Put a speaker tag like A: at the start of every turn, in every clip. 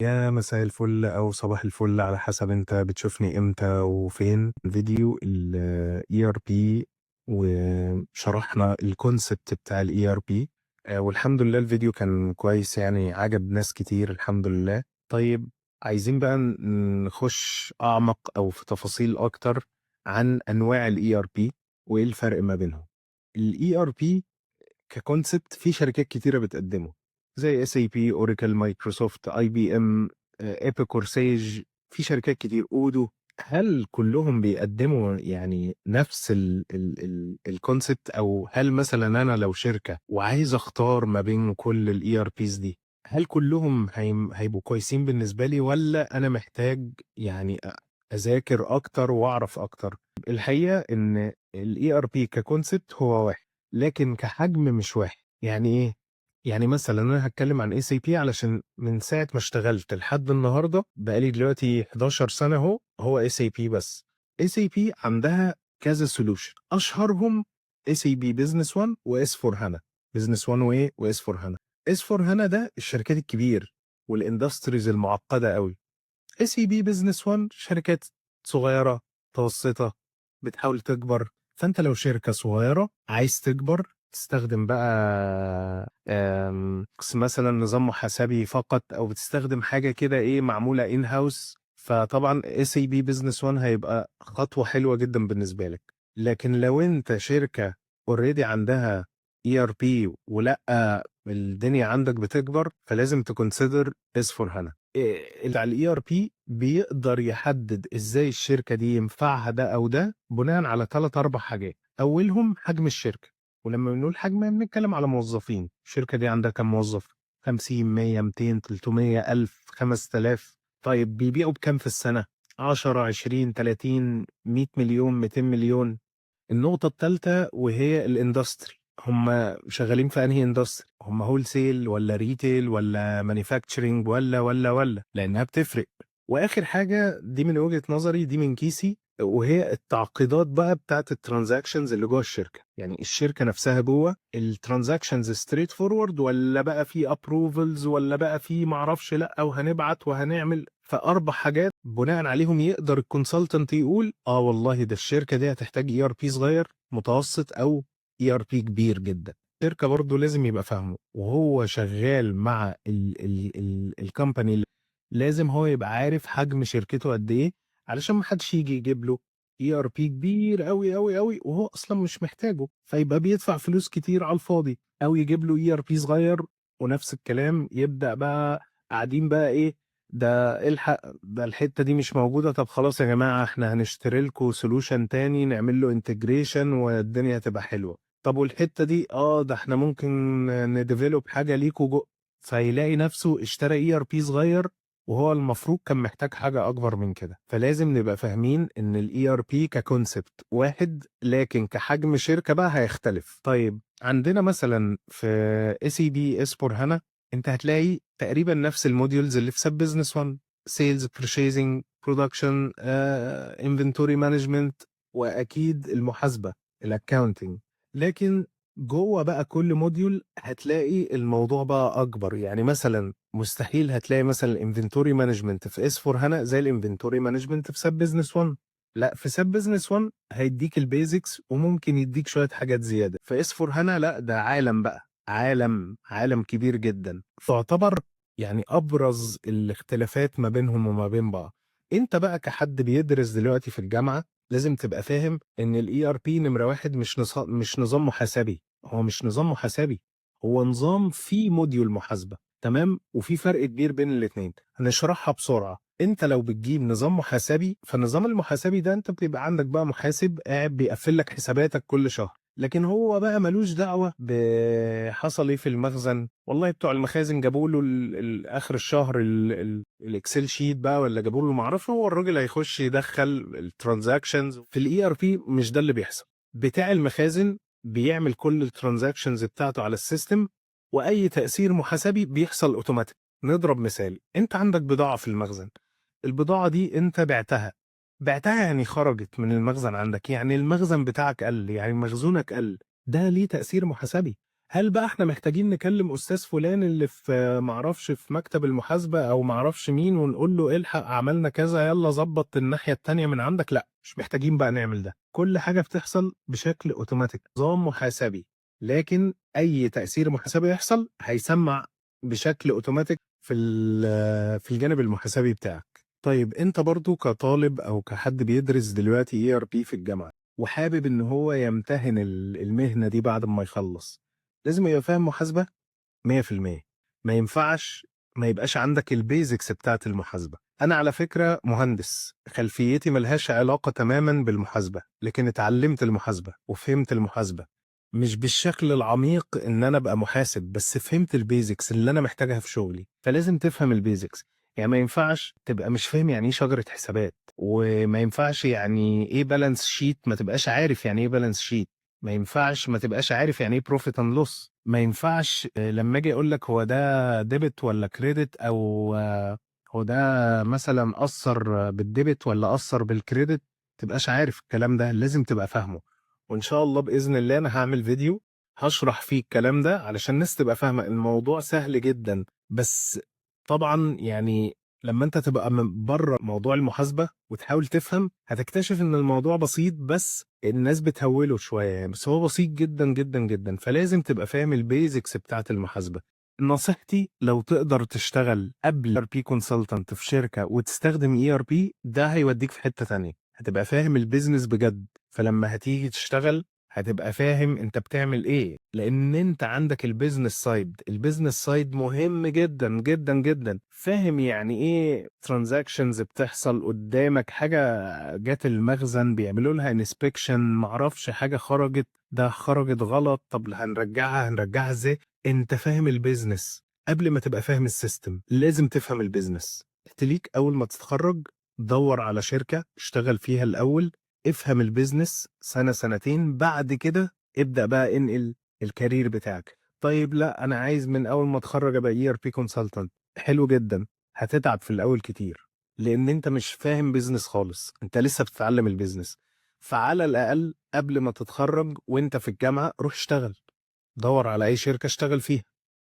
A: يا مساء الفل أو صباح الفل على حسب أنت بتشوفني إمتى وفين. فيديو ال ERP وشرحنا الكونسبت بتاع ال ERP. والحمد لله الفيديو كان كويس، يعني عجب ناس كتير الحمد لله. طيب، عايزين بقى نخش أعمق أو في تفاصيل أكتر عن أنواع ال ERP وإيه الفرق ما بينهم. ال ERP ككونسبت في شركات كتيرة بتقدمه، زي SAP، Oracle، مايكروسوفت، IBM، ايبك، سيج. في شركات كتير، اودو. هل كلهم بيقدموا يعني نفس الكونسبت، او هل مثلا انا لو شركة وعايز اختار ما بين كل الاي ار بيز دي، هل كلهم هيبقوا كويسين بالنسبة لي، ولا انا محتاج يعني اذاكر اكتر واعرف اكتر؟ الحقيقة ان الاي ار بي ككونسبت هو واحد، لكن كحجم مش واحد. يعني ايه؟ يعني مثلا انا هتكلم عن اي سي بي علشان من ساعه ما اشتغلت لحد النهارده بقالي دلوقتي 11 سنه اهو، هو اي سي بي بس. اي سي بي عندها كذا سولوشن، اشهرهم اي سي بي بزنس 1 واس 4 هانا. بزنس 1 وايه واس 4 هانا. اس 4 هانا ده الشركات الكبير والاندستريز المعقده قوي. اي سي بي بزنس 1 شركات صغيره متوسطه بتحاول تكبر. فانت لو شركه صغيره عايز تكبر تستخدم بقى مثلا نظام محاسبي فقط، او بتستخدم حاجه كده ايه معموله ان هاوس، فطبعا اس اي بي بزنس 1 هيبقى خطوه حلوه جدا بالنسبه لك. لكن لو انت شركه اوريدي عندها اي ار بي ولا الدنيا عندك بتكبر، فلازم تكونسيدر اس 4 هانا. بتاع الاي ار بي بيقدر يحدد ازاي الشركه دي ينفعها ده او ده بناء على 3 4 حاجات. اولهم حجم الشركه، ولما بنقول حجم بنتكلم على موظفين. الشركه دي عندها كم موظف؟ 50، 100، 200، 300، 1000، 5000. طيب بيبيعوا بكام في السنه؟ 10، 20، 30، 100 مليون، 200 مليون. النقطة الثالثة وهي الاندستري، هم شغالين في انهي اندستري؟ هم هول سيل ولا ريتيل ولا مانيفاكتشرنج ولا لانها بتفرق. واخر حاجة دي من وجهة نظري، دي من كيسي، وهي التعقيدات بقى بتاعت الترانزاكشنز اللي جوه الشركة. يعني الشركة نفسها جوه الترانزاكشنز ستريت فورورد، ولا بقى في ابروفلز، ولا بقى في معرفش لا وهنبعت وهنعمل. فاربع حاجات بناء عليهم يقدر الكونسلتنت يقول والله ده الشركه دي هتحتاج اي ار بي صغير، متوسط، او اي ار بي كبير جدا. الشركه برضه لازم يبقى فاهمه وهو شغال مع الكومباني. لازم هو يبقى عارف حجم شركته قد ايه، علشان ما حدش يجي يجيب له اي ار بي كبير قوي قوي قوي وهو اصلا مش محتاجه، فيبقى بيدفع فلوس كتير على الفاضي. او يجيب له اي ار بي صغير ونفس الكلام يبدا بقى قاعدين بقى ايه، ده الحق ده الحته دي مش موجوده، طب خلاص يا جماعه احنا هنشتري لكم سولوشن تاني نعمل له انتجريشن والدنيا هتبقى حلوه. طب والحته دي ده احنا ممكن نديفلوب حاجه ليكوا فيلاقي نفسه اشترى اي ار بي صغير وهو المفروض كان محتاج حاجه اكبر من كده. فلازم نبقى فاهمين ان الاي ار بي ككونسبت واحد، لكن كحجم شركه بقى هيختلف. طيب عندنا مثلا في اس اي بي اس 4 هانا انت هتلاقي تقريبا نفس الموديولز اللي في سب بزنس 1: سيلز، بيرشيزنج، برودكشن، انفنتوري مانجمنت، واكيد المحاسبه، الاكاونتنج. لكن جوه بقى كل موديول هتلاقي الموضوع بقى اكبر. يعني مثلا مستحيل هتلاقي مثلا الانفنتوري مانجمنت في اس 4 هانا زي الانفنتوري مانجمنت في سب بزنس 1. لا، في سب بزنس 1 هيديك البيزكس وممكن يديك شويه حاجات زياده. في اس 4 هانا لا، ده عالم بقى، عالم كبير جدا. تعتبر يعني ابرز الاختلافات ما بينهم وما بين بعض. انت بقى كحد بيدرس دلوقتي في الجامعه لازم تبقى فاهم ان الاي ار بي نمره واحد مش نظام محاسبي. هو مش نظام محاسبي، هو نظام فيه موديول محاسبه، تمام؟ وفي فرق كبير بين الاثنين. هنشرحها بسرعه. انت لو بتجيب نظام محاسبي، فالنظام المحاسبي ده انت بتبقى عندك بقى محاسب قاعد بيقفل لك حساباتك كل شهر، لكن هو بقى ملوش دعوة بحصل ايه في المخزن. والله بتوع المخازن جابوا له اخر الشهر الاكسل شيت بقى، ولا جابوا له معرفش. هو الراجل هيخش يدخل الترانزاكشنز في الاي ار بي. مش ده اللي بيحصل. بتاع المخازن بيعمل كل الترانزاكشنز بتاعته على السيستم، واي تأثير محاسبي بيحصل اوتوماتيك. نضرب مثال: انت عندك بضاعة في المخزن، البضاعة دي انت بعتها يعني خرجت من المخزن عندك، يعني المخزن بتاعك قل، يعني مخزونك قل. ده ليه تأثير محاسبي. هل بقى إحنا محتاجين نكلم أستاذ فلان اللي في ما أعرفش في مكتب المحاسبة أو ما أعرفش مين ونقول له الحق عملنا كذا يلا ضبط الناحية التانية من عندك؟ لأ، مش محتاجين بقى نعمل ده، كل حاجة بتحصل بشكل أوتوماتيك، نظام محاسبي، لكن أي تأثير محاسبي يحصل هيسمع بشكل أوتوماتيك في الجانب المحاسبي بتاعك. طيب أنت برضه كطالب أو كحد بيدرس دلوقتي ERP في الجامعة وحابب إن هو يمتهن المهنة دي بعد ما يخلص، لازم يبقى فاهم محاسبة 100%. ما ينفعش ما يبقاش عندك البيزكس بتاعة المحاسبة. أنا على فكرة مهندس، خلفيتي ملهاش علاقة تماما بالمحاسبة، لكن اتعلمت المحاسبة وفهمت المحاسبة. مش بالشكل العميق إن أنا أبقى محاسب، بس فهمت البيزكس اللي أنا محتاجها في شغلي، فلازم تفهم البيزكس. يعني ما ينفعش تبقى مش فاهم يعني إيه شجرة حسابات، وما ينفعش يعني إيه بالانس شيت ما تبقاش عارف يعني إيه بالانس شيت، ما ينفعش ما تبقاش عارف يعني ايه بروفيت اند لوس، ما ينفعش لما اجي اقول لك هو ده ديبت ولا كريدت، او هو ده مثلا اثر بالديبت ولا اثر بالكريدت، تبقاش عارف الكلام ده، لازم تبقى فاهمه. وان شاء الله باذن الله انا هعمل فيديو هشرح فيه الكلام ده علشان الناس تبقى فاهمه الموضوع سهل جدا. بس طبعا يعني لما انت تبقى من بره موضوع المحاسبه وتحاول تفهم هتكتشف ان الموضوع بسيط، بس الناس بتهوله شويه يعني، بس هو بسيط جدا جدا جدا، فلازم تبقى فاهم البيزكس بتاعت المحاسبه. نصيحتي لو تقدر تشتغل قبل ار بي كونسلتنت في شركه وتستخدم اي ار بي، ده هيوديك في حته تانية، هتبقى فاهم البيزنس بجد، فلما هتيجي تشتغل هتبقى فاهم انت بتعمل ايه، لان انت عندك البيزنس سايد. البيزنس سايد مهم جدا جدا جدا، فاهم يعني ايه ترانزاكشنز بتحصل قدامك، حاجه جات المخزن بيعملوا لها انسبكشن، معرفش حاجه خرجت، ده خرجت غلط، طب هنرجعها ازاي. انت فاهم البيزنس قبل ما تبقى فاهم السيستم، لازم تفهم البيزنس. تليك اول ما تتخرج دور على شركه اشتغل فيها الاول، افهم البيزنس سنة سنتين، بعد كده ابدأ بقى انقل الكارير بتاعك. طيب لا انا عايز من اول ما اتخرج ابقى اي ار بي كونسلتنت، حلو جدا، هتتعب في الاول كتير لان انت مش فاهم بيزنس خالص، انت لسه بتتعلم البيزنس. فعلى الاقل قبل ما تتخرج وانت في الجامعة روح اشتغل، دور على اي شركة اشتغل فيها،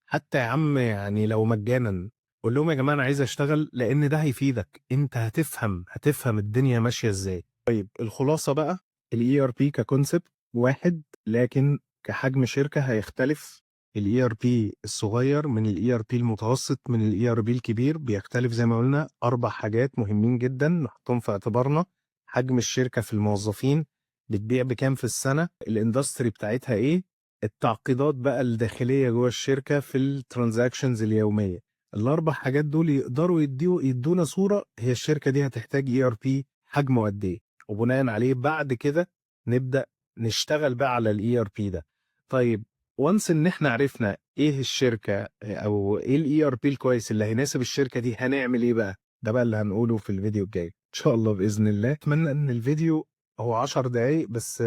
A: حتى يا عم يعني لو مجانا، قول لهم يا جماعة انا عايز اشتغل، لان ده هيفيدك، انت هتفهم الدنيا ماشية ازاي. طيب الخلاصة بقى، الاي ار بي ككونسبت واحد، لكن كحجم شركة هيختلف. الاي ار بي الصغير من الاي ار بي المتوسط من الاي ار بي الكبير بيختلف، زي ما قلنا 4 حاجات مهمين جدا نحطهم في اعتبارنا: حجم الشركة في الموظفين، بتبيع بكام في السنة، الاندستري بتاعتها ايه، التعقيدات بقى الداخلية جوه الشركة في الترانزاكشنز اليومية. ال4 حاجات دول يقدروا يدونا صورة هي الشركة دي هتحتاج اي ار بي حجمه قد ايه، وبناء عليه بعد كده نبدأ نشتغل بقى على الاي ار بي ده. طيب وانس ان احنا عرفنا ايه الشركة او ايه الاي ار بي الكويس اللي هيناسب الشركة دي، هنعمل ايه بقى؟ ده بقى اللي هنقوله في الفيديو الجاي ان شاء الله بإذن الله. اتمنى ان الفيديو هو 10 دقايق بس،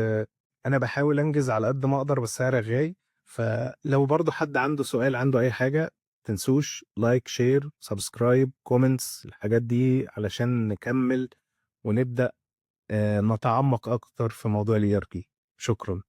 A: انا بحاول انجز على قد ما اقدر، بس انا رغاي. فلو برضو حد عنده سؤال عنده اي حاجة، تنسوش لايك شير سبسكرايب كومنتس الحاجات دي علشان نكمل ونبدأ نتعمق اكتر في موضوع الاي ار بي. شكرا.